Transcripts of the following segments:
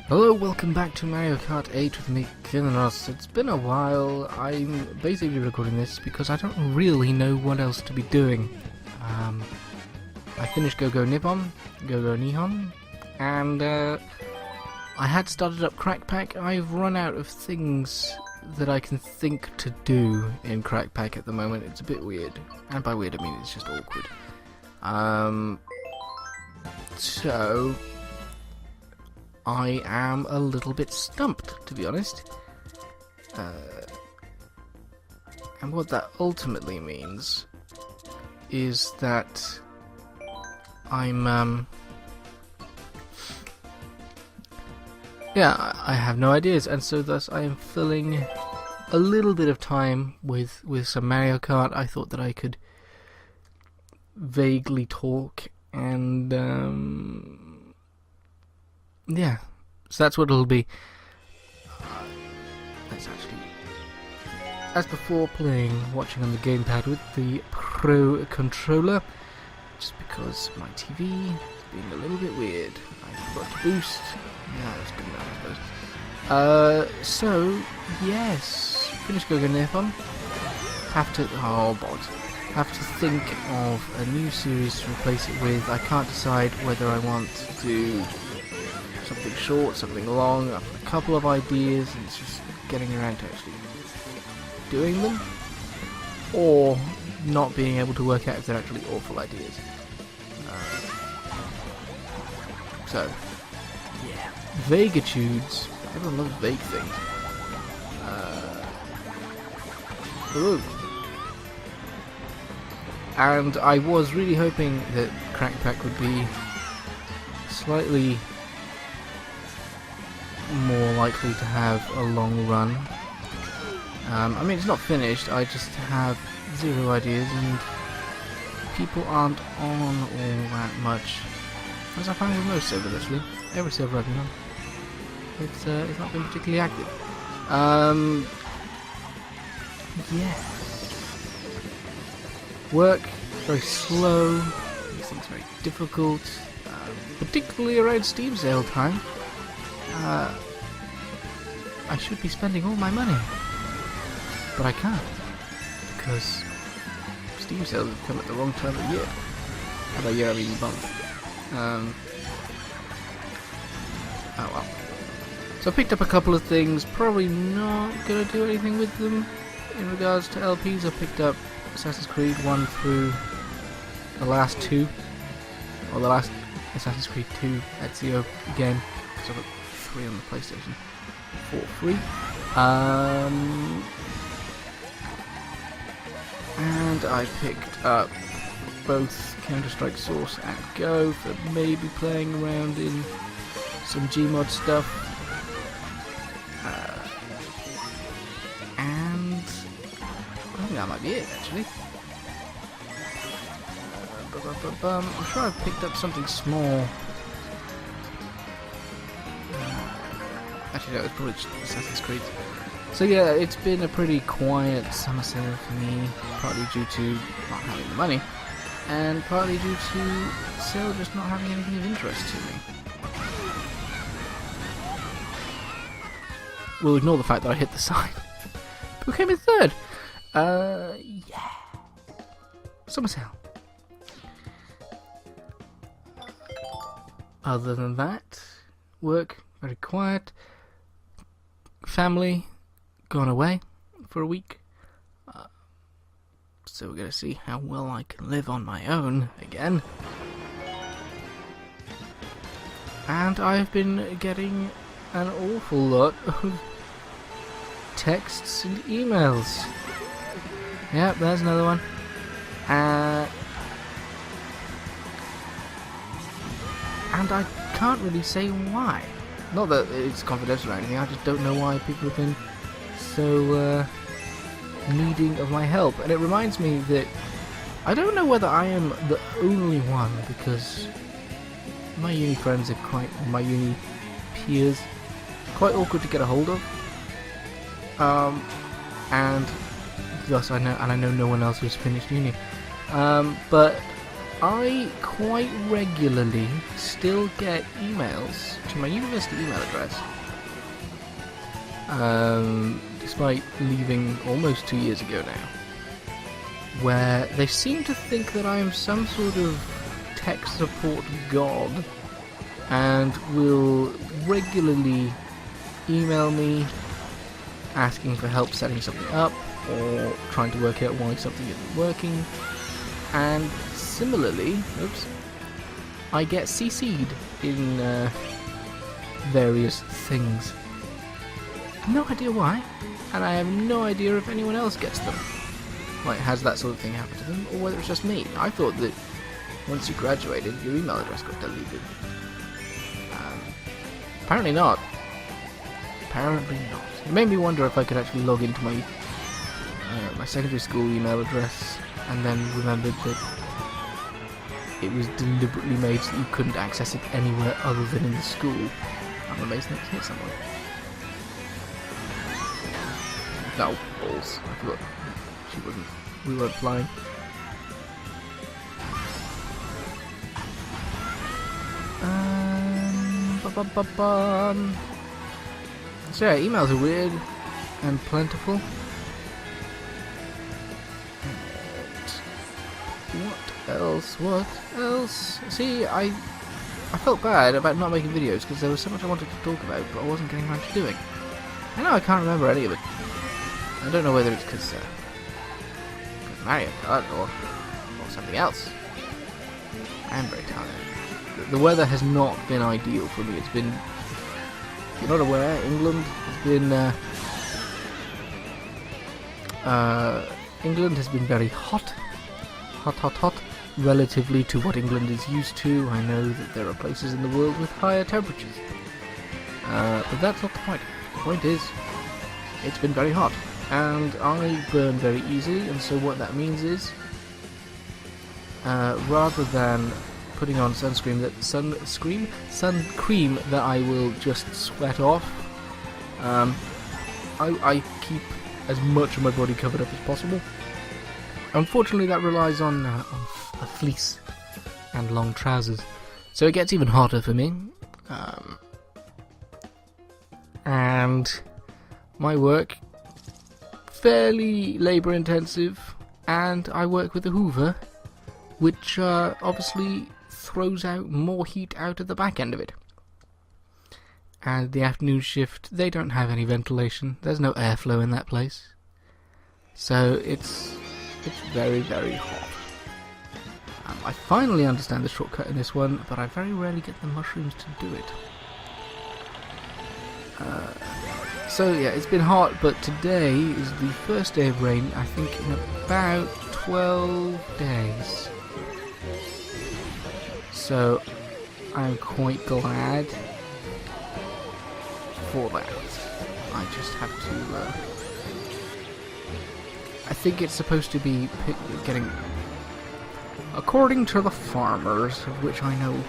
Hello, welcome back to Mario Kart 8 with me, Ross. It's been a while. I'm basically recording this because I don't really know what else to be doing. I finished Go-Go Nippon, Go-Go Nihon, and I had started up Crack Pack. I've run out of things that I can think to do in Crack Pack at the moment. It's a bit weird, and by weird I mean it's just awkward. So I am a little bit stumped, to be honest. And what that ultimately means is that I'm, yeah, I have no ideas, and so thus I am filling a little bit of time with some Mario Kart. I thought that I could vaguely talk and, yeah, so that's what it'll be. Let's actually, as before, watching on the gamepad with the Pro controller, just because my TV is being a little bit weird. I forgot to boost. Yeah, that's good enough, I suppose. So yes, finish Go-Go Nippon. Have to think of a new series to replace it with. I can't decide whether I want to do something short, something long. I've got a couple of ideas, and it's just getting around to actually doing them, or not being able to work out if they're actually awful ideas. So, yeah, vaguitudes. Everyone loves vague things. Ooh. And I was really hoping that Crack Pack would be slightly more likely to have a long run. I mean, it's not finished, I just have zero ideas, and people aren't on all that much, as I find with most servers actually. Every server I've been on, it's not been particularly active. Yeah. Work, very slow, makes things very difficult, particularly around Steam sale time. I should be spending all my money, but I can't, because Steam sales have come at the wrong time of year. And by year I mean month. Oh well. So I picked up a couple of things, probably not going to do anything with them in regards to LPs. I picked up Assassin's Creed 1 through the last two, or the last Assassin's Creed 2 Ezio game, because I've got 3 on the PlayStation for free. And I picked up both Counter-Strike Source and Go for maybe playing around in some Gmod stuff. And I think that might be it, actually. I'm sure I've picked up something small. Actually, no, it's probably just Assassin's Creed. So yeah, it's been a pretty quiet summer sale for me, partly due to not having the money, and partly due to sale just not having anything of interest to me. We'll ignore the fact that I hit the sign. Who came in third? Yeah. Summer sale. Other than that, work, very quiet. Family, gone away for a week. So we're going to see how well I can live on my own again. And I've been getting an awful lot of texts and emails. Yep, there's another one. And I can't really say why. Not that it's confidential or anything, I just don't know why people have been so needing of my help. And it reminds me that I don't know whether I am the only one, because my uni friends are my uni peers, quite awkward to get a hold of. And thus I know no one else who's finished uni. But I quite regularly still get emails to my university email address, despite leaving almost 2 years ago now, where they seem to think that I am some sort of tech support god and will regularly email me asking for help setting something up or trying to work out why something isn't working. And similarly, I get CC'd in various things. No idea why, and I have no idea if anyone else gets them. Like, has that sort of thing happen to them, or whether it's just me. I thought that once you graduated, your email address got deleted. Apparently not. Apparently not. It made me wonder if I could actually log into my my secondary school email address, and then remembered that it was deliberately made so that you couldn't access it anywhere other than in the school. I'm amazed that it hit someone. No, balls. I forgot. She wasn't. We weren't flying. So yeah, emails are weird and plentiful. What else? See, I felt bad about not making videos because there was so much I wanted to talk about, but I wasn't getting around to doing. I know I can't remember any of it. I don't know whether it's because Mario Kart or something else. I am very tired. The weather has not been ideal for me. It's been, if you're not aware, England has been very hot, relatively to what England is used to. I know that there are places in the world with higher temperatures, but that's not the point. The point is, it's been very hot, and I burn very easily, and so what that means is, rather than putting on sunscreen that I will just sweat off, I keep as much of my body covered up as possible. Unfortunately, that relies on a fleece and long trousers, so it gets even hotter for me. And my work, fairly labour intensive, and I work with a Hoover, which obviously throws out more heat out of the back end of it. And the afternoon shift, they don't have any ventilation. There's no airflow in that place, so it's very, very hot. I finally understand the shortcut in this one, but I very rarely get the mushrooms to do it. So yeah, it's been hot, but today is the first day of rain, I think, in about 12 days. So I'm quite glad for that. I just have to... I think it's supposed to be getting... According to the farmers, of which I know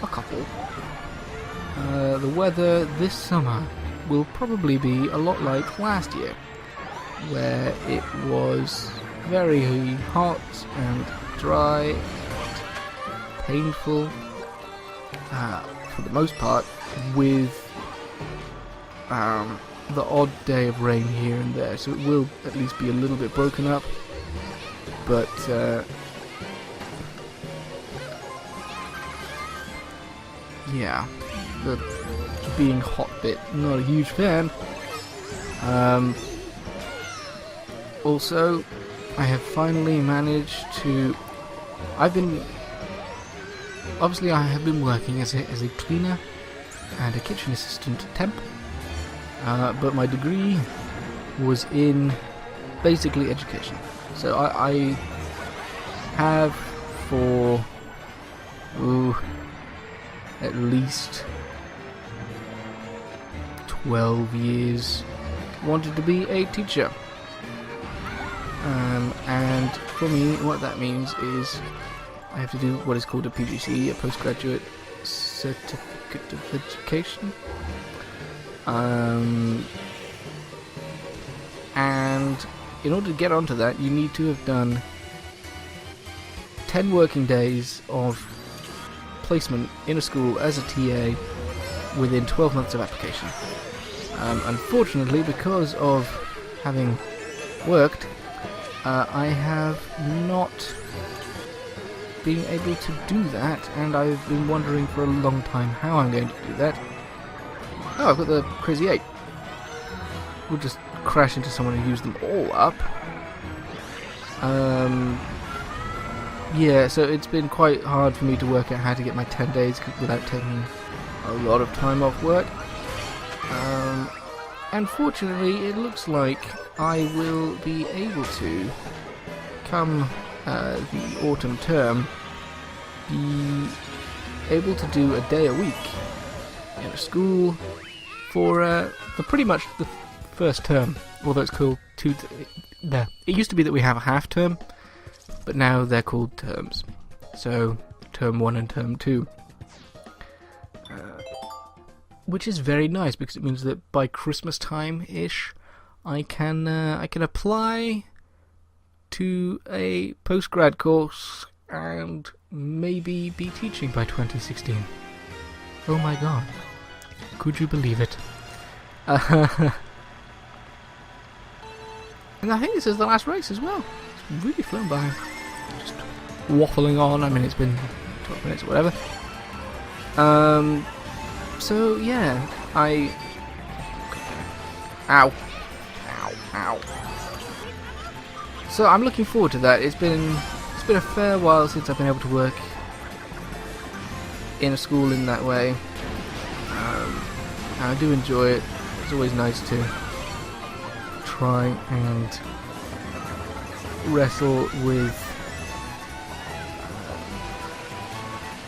a couple, the weather this summer will probably be a lot like last year, where it was very hot and dry and painful, for the most part, with the odd day of rain here and there, so it will at least be a little bit broken up, but yeah, the being hot bit, not a huge fan. Also, I have finally managed to... Obviously I have been working as a cleaner and a kitchen assistant temp, but my degree was in basically education. So I have for at least 12 years wanted to be a teacher. And for me, what that means is I have to do what is called a PGCE, a Postgraduate Certificate of Education. And in order to get onto that, you need to have done 10 working days of placement in a school as a TA within 12 months of application. Unfortunately, because of having worked, I have not been able to do that, and I've been wondering for a long time how I'm going to do that. Oh, I've got the Crazy 8. We'll just crash into someone who used them all up. Yeah, so it's been quite hard for me to work out how to get my 10 days without taking a lot of time off work. Unfortunately, it looks like I will be able to, come the autumn term, be able to do a day a week in a school for pretty much the first term, although it's called it used to be that we have a half term, but now they're called terms. So, term 1 and term 2. Which is very nice, because it means that by Christmas time-ish, I can apply to a postgrad course and maybe be teaching by 2016. Oh my god. Could you believe it? And I think this is the last race as well. It's really flown by. Just waffling on. I mean, it's been 12 minutes or whatever. So yeah, Ow. Ow. Ow. So I'm looking forward to that. It's been a fair while since I've been able to work in a school in that way. I do enjoy it. It's always nice to try and wrestle with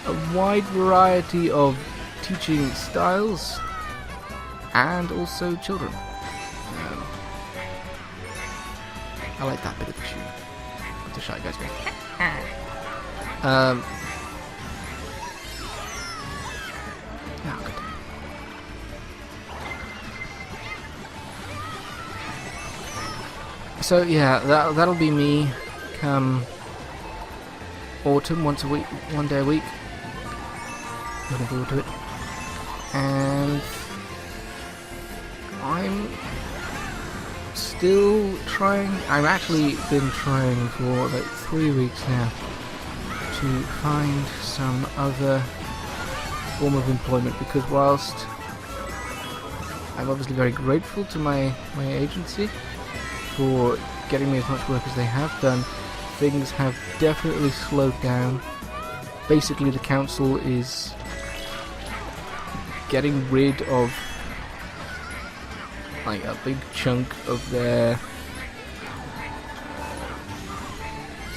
a wide variety of teaching styles and also children. I like that bit of the shoe. What the Shy Guys go. Oh, good. So yeah, that'll be me come autumn, once a week, one day a week. Looking forward to it. And I'm still trying. I've actually been trying for about 3 weeks now to find some other form of employment, because whilst I'm obviously very grateful to my agency for getting me as much work as they have done, things have definitely slowed down. Basically, the council is getting rid of like a big chunk of their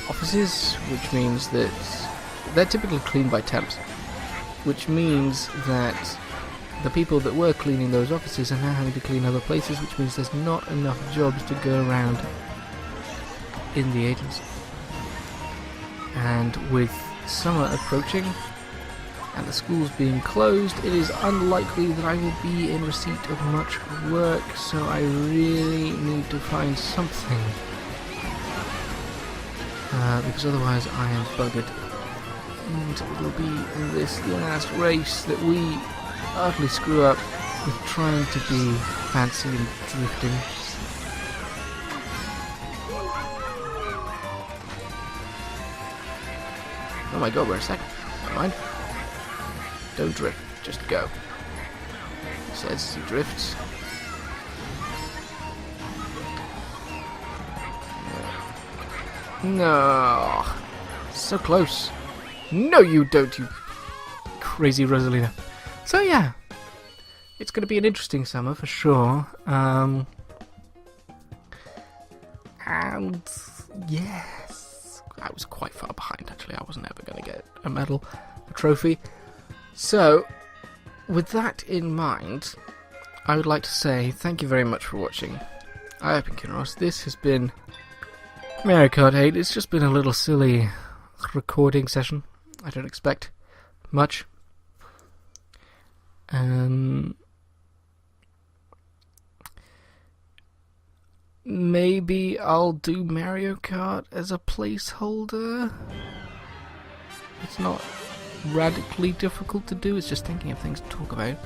offices, which means that they're typically cleaned by temps, which means that the people that were cleaning those offices are now having to clean other places, which means there's not enough jobs to go around in the agency. And with summer approaching and the schools being closed, it is unlikely that I will be in receipt of much work, so I really need to find something, because otherwise I am buggered. And it'll be in this last race that we utterly screw up with trying to be fancy and drifting. Oh my god, we're a second. Never mind. Don't drift, just go. He says he drifts. No. So close. No, you don't, you crazy Rosalina. So yeah, it's going to be an interesting summer for sure. And yes, I was quite far behind actually. I wasn't ever going to get a medal, a trophy. So, with that in mind, I would like to say thank you very much for watching. I have been Kinross. This has been Mario Kart 8. It's just been a little silly recording session. I don't expect much. Maybe I'll do Mario Kart as a placeholder It's not radically difficult to do, it's just thinking of things to talk about.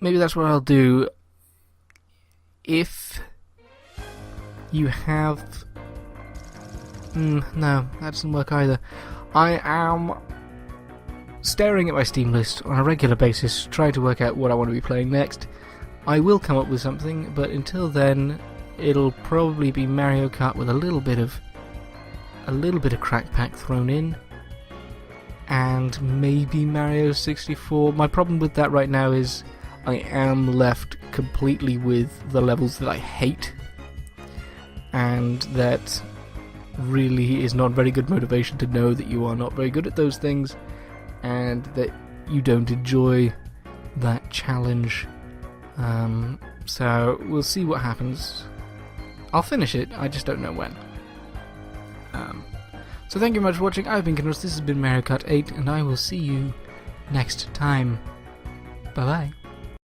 Maybe that's what I'll do. If you have... no, that doesn't work either. I am staring at my Steam list on a regular basis, trying to work out what I want to be playing next. I will come up with something, but until then, it'll probably be Mario Kart with a little bit of Crack Pack thrown in, and maybe Mario 64. My problem with that right now is I am left completely with the levels that I hate, and that really is not very good motivation to know that you are not very good at those things, and that you don't enjoy that challenge. So we'll see what happens. I'll finish it, I just don't know when. So thank you very much for watching. I've been Kart, this has been Mario Kart 8, and I will see you next time. Bye bye.